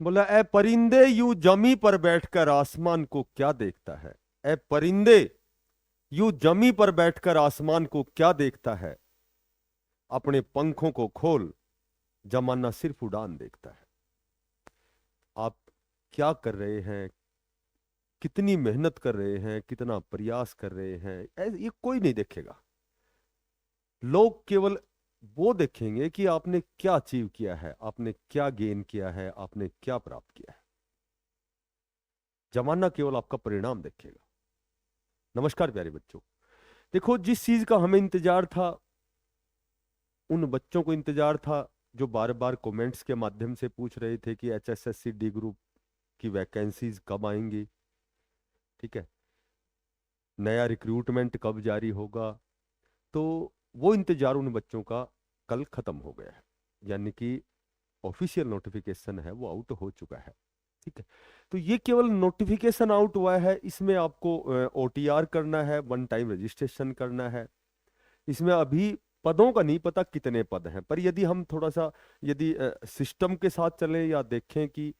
बोला, ए परिंदे यूं जमी पर बैठकर आसमान को क्या देखता है। ए परिंदे यूं जमी पर बैठकर आसमान को क्या देखता है। अपने पंखों को खोल, जमाना सिर्फ उड़ान देखता है। आप क्या कर रहे हैं, कितनी मेहनत कर रहे हैं, कितना प्रयास कर रहे हैं, ये कोई नहीं देखेगा। लोग केवल वो देखेंगे कि आपने क्या अचीव किया है, आपने क्या गेन किया है, आपने क्या प्राप्त किया है। जमाना केवल आपका परिणाम देखेगा। नमस्कार प्यारे बच्चों। देखो, जिस चीज का हमें इंतजार था, उन बच्चों को इंतजार था जो बार बार कमेंट्स के माध्यम से पूछ रहे थे कि एचएसएससी डी ग्रुप की वैकेंसीज कब आएंगी, ठीक है, नया रिक्रूटमेंट कब जारी होगा। तो वो इंतजार उन बच्चों का कल खत्म हो गया है, यानी कि ऑफिशियल नोटिफिकेशन है वो आउट हो चुका है। ठीक है, तो ये केवल नोटिफिकेशन आउट हुआ है, इसमें आपको ओटीआर करना है, वन टाइम रजिस्ट्रेशन करना है। इसमें अभी पदों का नहीं पता कितने पद हैं, पर यदि हम थोड़ा सा यदि सिस्टम के साथ चलें या देखें कि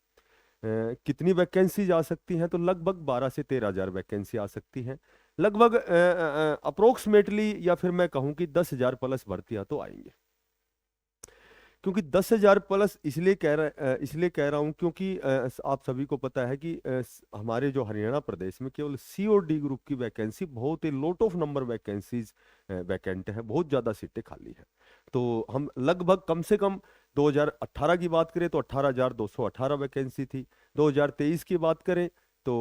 कितनी वैकेंसी आ सकती हैं, तो लगभग 12 से 13 हजार वैकेंसी आ सकती हैं। लगभग अप्रोक्सीमेटली, या फिर मैं कहूं कि 10 हजार प्लस भर्तियां तो आएंगे। क्योंकि 10 हजार प्लस इसलिए कह रहा हूं क्योंकि आप सभी को पता है कि हमारे जो हरियाणा प्रदेश में केवल सी और डी ग्रुप की वैकेंसी बहुत ही lot of number vacancies vacant है, बहुत ज्यादा सीटें खाली हैं। तो हम लगभग कम से कम 2018 की बात करें तो 18,218 वैकेंसी थी। 2023 की बात करें तो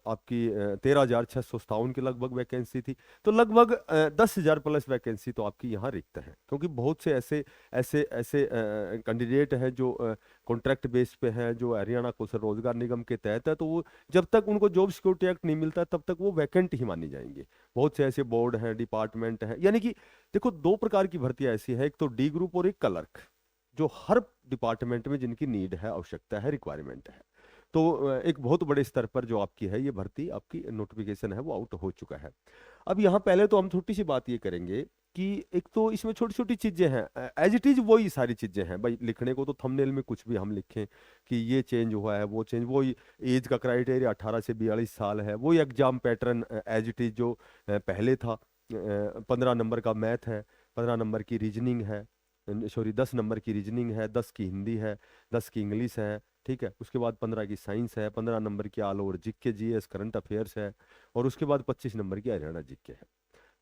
आपकी 13,657 के लगभग वैकेंसी थी। तो लगभग 10 हजार प्लस वैकेंसी तो आपकी यहाँ रिक्त है, क्योंकि बहुत से ऐसे ऐसे ऐसे कैंडिडेट हैं जो कॉन्ट्रैक्ट बेस पे हैं, जो हरियाणा कौशल रोजगार निगम के तहत है। तो वो जब तक उनको जॉब सिक्योरिटी एक्ट नहीं मिलता तब तक वो वैकेंट ही मानी जाएंगे। बहुत से ऐसे बोर्ड हैं, डिपार्टमेंट हैं, यानी कि देखो, दो प्रकार की भर्तियां ऐसी है, एक तो डी ग्रुप और एक क्लर्क, जो हर डिपार्टमेंट में जिनकी नीड है, आवश्यकता है, रिक्वायरमेंट है। तो एक बहुत बड़े स्तर पर जो आपकी है ये भर्ती, आपकी नोटिफिकेशन है वो आउट हो चुका है। अब यहाँ पहले तो हम छोटी सी बात ये करेंगे कि एक तो इसमें छोटी छोटी चीजें हैं, एज इट इज वही सारी चीजें हैं भाई। लिखने को तो थंबनेल में कुछ भी हम लिखें कि ये चेंज हुआ है, वो चेंज, वही एज का क्राइटेरिया 18 से 42 साल है, वही exam pattern as it is जो पहले था। 15 नंबर का मैथ है, 15 नंबर की रीजनिंग है, सॉरी 10 नंबर की रीजनिंग है, 10 की हिंदी है, 10 की इंग्लिश है, ठीक है। उसके बाद 15 की साइंस है, 15 नंबर की all over GK GS current affairs है, और उसके बाद 25 नंबर की हरियाणा जीके है।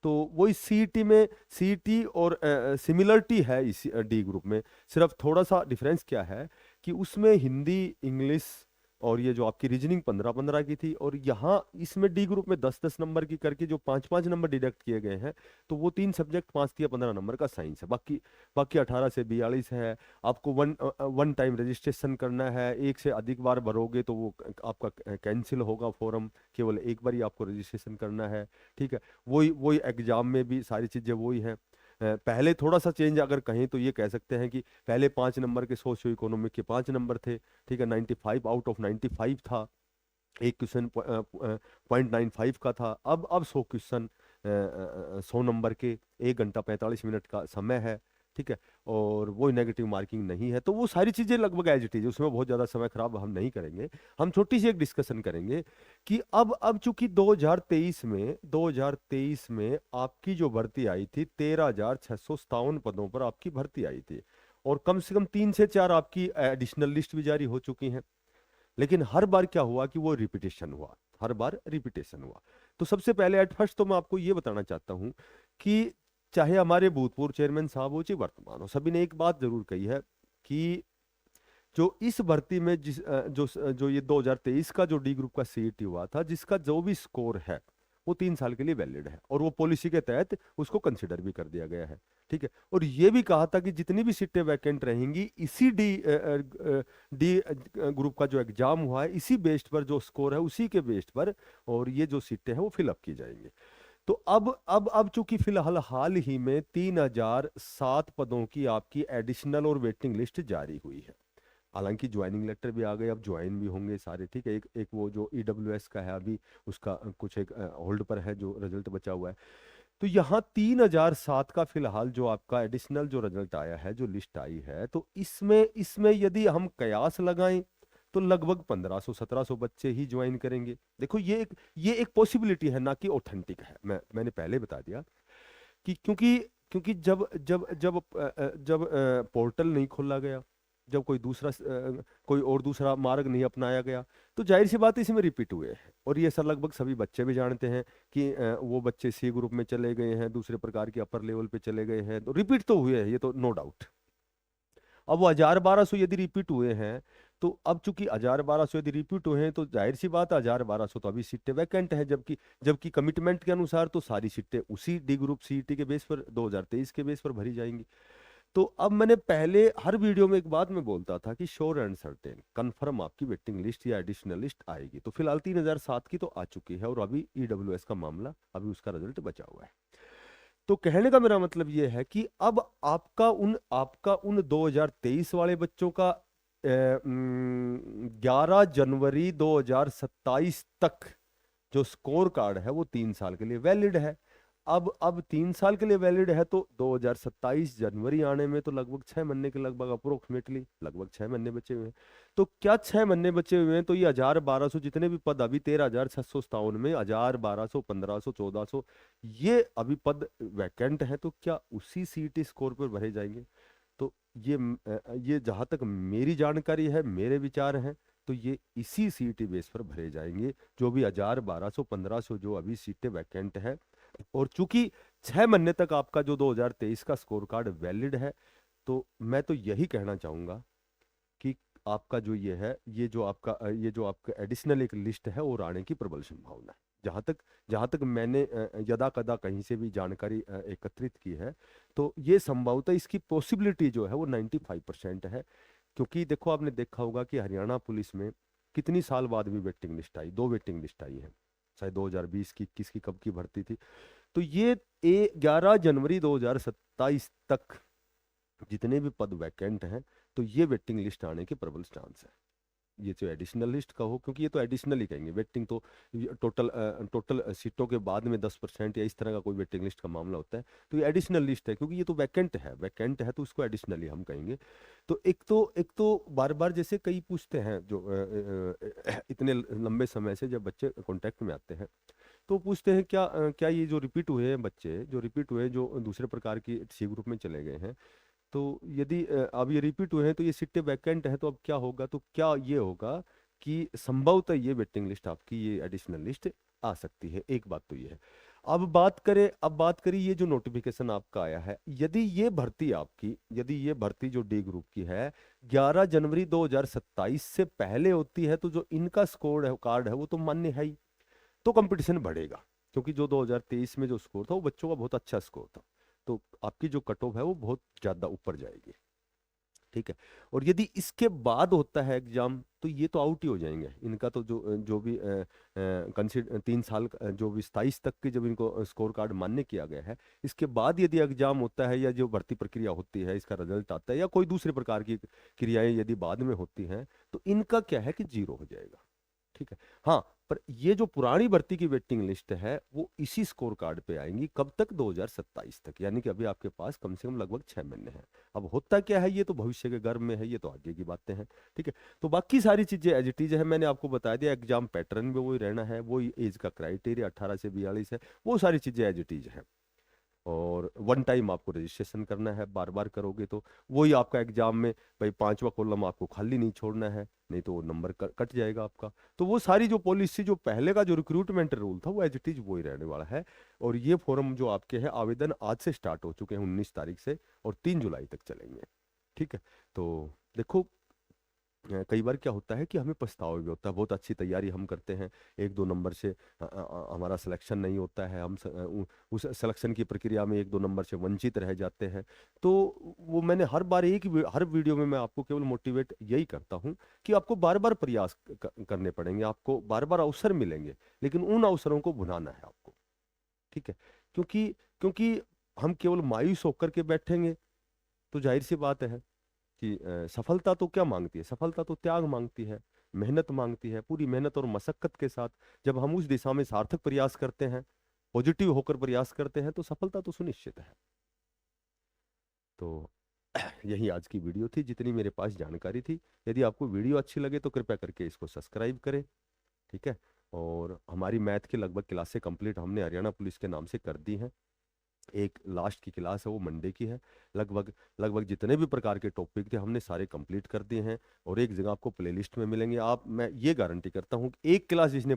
तो वही सीईटी में, सीईटी और सिमिलरिटी है इस डी ग्रुप में। सिर्फ थोड़ा सा डिफरेंस क्या है कि उसमें हिंदी, इंग्लिश और ये जो आपकी रीजनिंग 15-15 की थी, और यहाँ इसमें डी ग्रुप में 10-10 नंबर की करके जो 5-5 नंबर डिडक्ट किए गए हैं। तो वो तीन सब्जेक्ट 5 या 15 नंबर का साइंस है, बाकी बाकी 18 से 42 है। आपको वन टाइम रजिस्ट्रेशन करना है, एक से अधिक बार भरोगे तो वो आपका कैंसिल होगा फॉर्म, केवल एक बार ही आपको रजिस्ट्रेशन करना है, ठीक है। वही वही एग्जाम में भी सारी चीजें वही हैं। पहले थोड़ा सा चेंज अगर कहें तो ये कह सकते हैं कि पहले 5 नंबर के सोशियो इकोनॉमिक के 5 नंबर थे, ठीक है, 95 आउट ऑफ 95 था। एक क्वेश्चन 0.95 का था। अब 100 क्वेश्चन 100 नंबर के, 1 घंटा 45 मिनट का समय है, ठीक है। और वो नेगेटिव मार्किंग नहीं है। तो वो सारी चीजें लगभग एज इट इज, उसमें बहुत ज्यादा समय खराब हम नहीं करेंगे। हम छोटी सी एक डिस्कशन करेंगे कि अब चूंकि 2023 में आपकी जो भर्ती आई थी, 13,657 पदों पर आपकी भर्ती आई थी, और कम से कम 3 से 4 आपकी एडिशनल लिस्ट भी जारी हो चुकी हैं। लेकिन हर बार क्या हुआ कि वो रिपीटेशन हुआ, हर बार रिपीटेशन हुआ। तो सबसे पहले एट फर्स्ट तो मैं आपको ये बताना चाहता हूं कि चाहे हमारे भूतपूर्व चेयरमैन साहब हो चाहे वर्तमान हो, सभी ने एक बात जरूर कही है कि जो इस भर्ती में जो ये 2023 का जो डी ग्रुप का सीईटी हुआ था, जिसका जो भी स्कोर है वो 3 साल के लिए वैलिड है, और वो पॉलिसी के तहत उसको कंसिडर भी कर दिया गया है, ठीक है। और ये भी कहा था कि जितनी भी सीटें वैकेंट रहेंगी, इसी डी ग्रुप का जो एग्जाम हुआ है, इसी बेस्ड पर जो स्कोर है उसी के बेस्ड पर, और ये जो सीटें हैं वो फिलअप की जाएंगी। तो अब चूंकि फिलहाल हाल ही में 3,007 पदों की आपकी एडिशनल और वेटिंग लिस्ट जारी हुई है। हालांकि ज्वाइनिंग लेटर भी आ गए, अब ज्वाइन भी होंगे सारे, ठीक है। एक वो जो ईडब्ल्यूएस का है अभी, उसका कुछ एक होल्ड पर है, जो रिजल्ट बचा हुआ है। तो यहाँ 3,007 का फिलहाल जो आपका एडिशनल जो रिजल्ट आया है, जो लिस्ट आई है, तो इसमें इसमें यदि हम कयास लगाएं तो लगभग 1500-1700 बच्चे ही ज्वाइन करेंगे। देखो ये एक पॉसिबिलिटी है, ना कि ऑथेंटिक है। मैंने पहले बता दिया कि क्योंकि क्योंकि जब पोर्टल नहीं खोला गया, जब कोई और दूसरा मार्ग नहीं अपनाया गया, तो जाहिर सी बात है इसमें रिपीट हुए हैं। और ये सब लगभग सभी बच्चे भी जानते हैं कि वो बच्चे सी ग्रुप में चले गए हैं, दूसरे प्रकार के अपर लेवल पे चले गए हैं, तो रिपीट तो हुए हैं, ये तो नो डाउट। अब वो 1000-1200 यदि रिपीट हुए हैं, तो अब चूंकि 1000-1200 यदि रिपीट हुए हैं, तो जाहिर सी बात है 1000-1200 तो अभी सीटें वैकेंट हैं, जबकि जबकि कमिटमेंट के अनुसार तो सारी सीटें उसी डी ग्रुप सीईटी के बेस पर 2023 के बेस पर भरी जाएंगी। तो अब मैंने पहले हर वीडियो में एक बात मैं बोलता था कि श्योर एंड सर्टेन कंफर्म आपकी वेटिंग लिस्ट या एडिशनल लिस्ट आएगी। तो फिलहाल 3007 की तो आ चुकी है, और अभी ईडब्ल्यूएस का मामला, अभी उसका रिजल्ट बचा हुआ है। तो कहने का मेरा मतलब ये है कि अब आपका उन 2023 वाले बच्चों का 11 जनवरी 2027 तक जो स्कोर कार्ड है वो 3 साल के लिए वैलिड है। अब 3 साल के लिए वैलिड है, तो 2027 जनवरी आने में तो लगभग 6 महीने के लगभग अप्रोक्सीमेटली लगभग 6 महीने बचे हुए हैं। तो क्या 6 महीने बचे हुए हैं, तो ये 1000-1200 जितने भी पद अभी 13,657 में 1000-1200 1500 1400 ये अभी पद वैकेंट है, तो क्या उसी सीईटी स्कोर पर भरे जाएंगे? तो ये जहां तक मेरी जानकारी है, मेरे विचार हैं, तो ये इसी सीईटी बेस पर भरे जाएंगे, जो भी 1000-1200 1500 जो अभी सीटें वैकेंट है। और चूंकि 6 महीने तक आपका जो 2023 का स्कोर कार्ड वैलिड है, तो मैं तो यही कहना चाहूंगा कि आपका जो ये जो आपका एडिशनल एक लिस्ट है और आने की प्रबल संभावना है। जहां तक मैंने यदा कदा कहीं से भी जानकारी एकत्रित की है, तो ये संभवतः इसकी पॉसिबिलिटी जो है वो 95% है। क्योंकि देखो, आपने देखा होगा कि हरियाणा पुलिस में कितनी साल बाद भी वेटिंग लिस्ट आई, 2 वेटिंग लिस्ट आई है, शायद 2020 की, 21 की, कब की भर्ती थी। तो ये 11 जनवरी 2027 तक जितने भी पद वैकेंट हैं, तो ये वेटिंग लिस्ट आने के प्रबल चांस है। ये जो एडिशनल लिस्ट का हो, क्योंकि ये तो एडिशनल ही कहेंगे, वेटिंग तो टोटल सीटों के बाद में 10% या इस तरह का कोई वेटिंग लिस्ट का मामला होता है, तो ये एडिशनल लिस्ट है, क्योंकि ये तो वैकेंट है तो उसको एडिशनली हम कहेंगे। तो एक तो बार बार जैसे कई पूछते हैं, जो इतने लंबे समय से जब बच्चे कांटेक्ट में आते हैं, तो पूछते हैं क्या ये जो रिपीट हुए हैं बच्चे, जो दूसरे प्रकार की सी ग्रुप में चले गए हैं, तो यदि अब ये रिपीट हुए हैं तो ये सीटें वैकेंट है, तो अब क्या होगा? तो क्या ये होगा कि संभवतः ये वेटिंग लिस्ट आपकी, ये एडिशनल लिस्ट आ सकती है। एक बात तो ये है। अब बात करें ये जो नोटिफिकेशन आपका आया है, यदि ये भर्ती जो डी ग्रुप की है 11 जनवरी 2027 से पहले होती है, तो जो इनका स्कोर कार्ड है वो तो मान्य है ही, तो कंपटीशन बढ़ेगा। क्योंकि जो 2023 में जो स्कोर था वो बच्चों का बहुत अच्छा स्कोर था, तो आपकी जो कट ऑफ है वो बहुत ज्यादा ऊपर जाएगी। ठीक है। और यदि इसके बाद होता है एग्जाम, तो ये तो आउट ही हो जाएंगे। इनका तो जो जो भी कंसिडर 3 साल जो भी 27 तक के जब इनको स्कोर कार्ड मान्य किया गया है, इसके बाद यदि एग्जाम होता है या जो भर्ती प्रक्रिया होती है, इसका रिजल्ट आता है, या कोई दूसरे प्रकार की क्रियाएं यदि बाद में होती हैं, तो इनका क्या है कि 0 हो जाएगा। ठीक है। हाँ, पर ये जो पुरानी भर्ती की वेटिंग लिस्ट है वो इसी स्कोर कार्ड पे आएंगी, कब तक? 2027 तक, यानी कि अभी आपके पास कम से कम लगभग 6 महीने हैं। अब होता क्या है, ये तो भविष्य के गर्भ में है, ये तो आगे की बातें हैं। ठीक है। तो बाकी सारी चीजें एज इट इज है, मैंने आपको बता दिया। एग्जाम पैटर्न भी वही रहना है, वही एज का क्राइटेरिया 18 से 42 है, वो सारी चीजें एज इट इज है। और वन टाइम आपको रजिस्ट्रेशन करना है, बार बार करोगे तो वही आपका एग्जाम में भाई 5वां कॉलम आपको खाली नहीं छोड़ना है, नहीं तो वो नंबर कट जाएगा आपका। तो वो सारी जो पॉलिसी, जो पहले का जो रिक्रूटमेंट रूल था, वो एज इट इज वही रहने वाला है। और ये फॉर्म जो आपके हैं, आवेदन आज से स्टार्ट हो चुके हैं 19 तारीख से, और 3 जुलाई तक चलेंगे। ठीक है। तो देखो, कई बार क्या होता है कि हमें पछतावा भी होता है, बहुत अच्छी तैयारी हम करते हैं, 1-2 नंबर से हमारा सिलेक्शन नहीं होता है, उस सिलेक्शन की प्रक्रिया में 1-2 नंबर से वंचित रह जाते हैं। तो वो मैंने हर वीडियो में मैं आपको केवल मोटिवेट यही करता हूँ कि आपको बार बार प्रयास करने पड़ेंगे, आपको बार बार अवसर मिलेंगे, लेकिन उन अवसरों को भुनाना है आपको। ठीक है। क्योंकि क्योंकि हम केवल मायूस होकर के बैठेंगे, तो जाहिर सी बात है कि सफलता तो क्या मांगती है? सफलता तो त्याग मांगती है, मेहनत मांगती है। पूरी मेहनत और मशक्कत के साथ जब हम उस दिशा में सार्थक प्रयास करते हैं, पॉजिटिव होकर प्रयास करते हैं, तो सफलता तो सुनिश्चित है। तो यही आज की वीडियो थी, जितनी मेरे पास जानकारी थी। यदि आपको वीडियो अच्छी लगे तो कृपया करके इसको सब्सक्राइब करें, ठीक है। और हमारी मैथ की लगभग क्लासें कंप्लीट हमने हरियाणा पुलिस के नाम से कर दी हैं। एक लास्ट की क्लास है वो मंडे की है। लगभग लगभग जितने भी प्रकार के टॉपिक थे हमने सारे कंप्लीट कर दिए हैं, और एक जगह आपको प्लेलिस्ट में मिलेंगे। आप, मैं ये गारंटी करता हूँ कि एक क्लास जिसने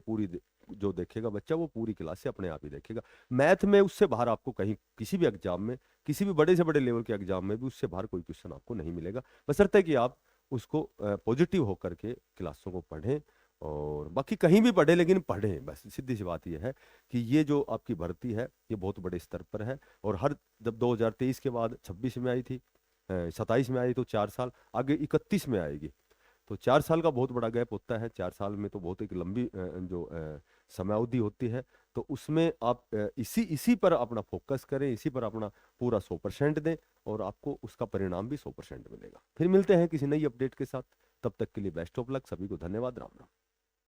जो देखेगा बच्चा, वो पूरी क्लास से अपने आप ही देखेगा। मैथ में उससे बाहर आपको कहीं किसी भी एग्जाम में, किसी भी बड़े से बड़े लेवल के एग्जाम में भी उससे बाहर कोई क्वेश्चन आपको नहीं मिलेगा, बशर्ते कि आप उसको पॉजिटिव होकर के क्लासों को पढ़ें। और बाकी कहीं भी पढ़े, लेकिन पढ़ें, बस सीधी सी बात यह है कि ये जो आपकी भर्ती है ये बहुत बड़े स्तर पर है। और हर, जब 2023 के बाद 26 में आई थी, 27 में आई, तो 4 साल आगे 31 में आएगी, तो 4 साल का बहुत बड़ा गैप होता है। 4 साल में तो बहुत एक लंबी जो समयावधि होती है। तो उसमें आप इसी इसी पर अपना फोकस करें, इसी पर अपना पूरा 100% दें, और आपको उसका परिणाम भी 100% मिलेगा। फिर मिलते हैं किसी नई अपडेट के साथ, तब तक के लिए बेस्ट ऑफ लक, सभी को धन्यवाद, राम राम।